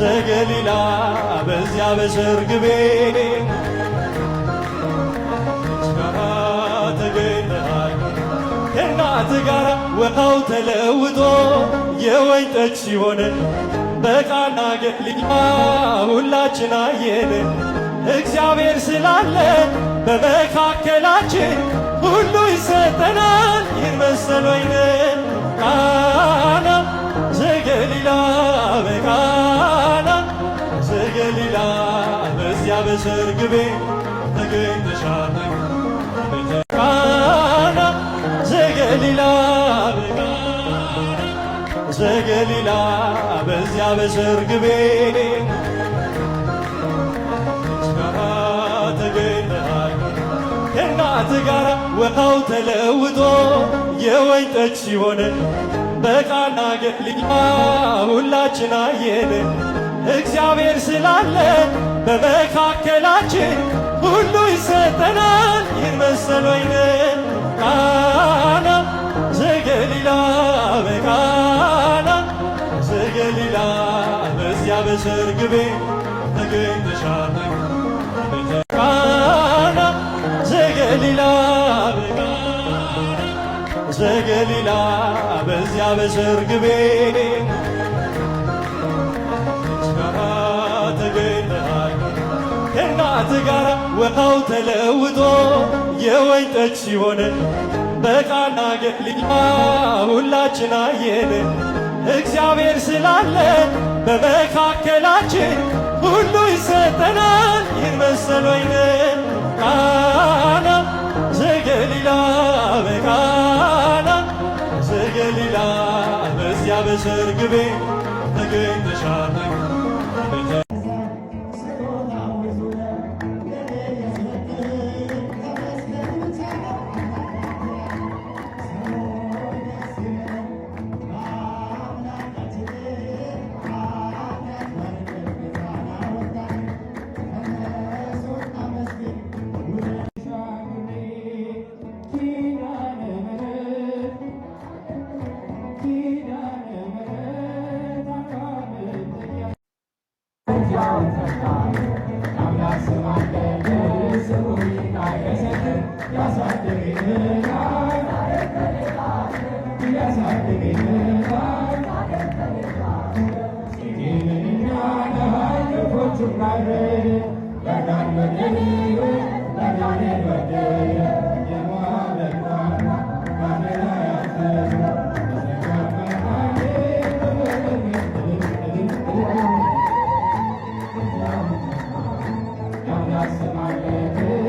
ዘገሊላ በዚያ በሰርግ ቤት ጋራ ተገኝተሃል ከእናት ጋራ ውሃው ተለውጦ የወይን ጠጅ ሲሆን በቃና ገሊላ ሁላችን አየን። እግዚአብሔር ስላለ በመካከላችን ሁሉ ይሰጠናል። ይህን መሰል ወይን ቃና ዘገሊላ በቃና ዘገሊላ በዚያ በሰርግ ቤት ተገኝተሻል። ቃና ዘገሊላ በቃና ዘገሊላ በዚያ በሰርግ ቤት ጋራ ተገኝተሃል ከእናት ጋራ ውሃው ተለውጦ የወይን ጠጅ ሲሆን በቃና ገሊላ ሁላችን አየን። እግዚአብሔር ስላለ በመካከላችን ሁሉ ይሰጠናል። ይህን መሰል ወይን ቃና ዘገሊላ በቃና ዘገሊላ በዚያ በሰርግ ቤት ተገኝተሻል። ቃና ዘገሊላ ዘገሊላ በዚያ በሰርግ ቤት ጋራ ተገኝተሃል ከእናት ጋራ ውሃው ተለውጦ የወይን ጠጅ ሲሆን በቃና ገሊላ ሁላችን አየን። እግዚአብሔር ስላለ በመካከላችን ሁሉ ይሰጠናል። ይህን መሰል ወይን ቃና ዘገሊላ በቃና ዘገሊላ በዚያ በሰርግ ቤት ተገኝተሻል። Yes,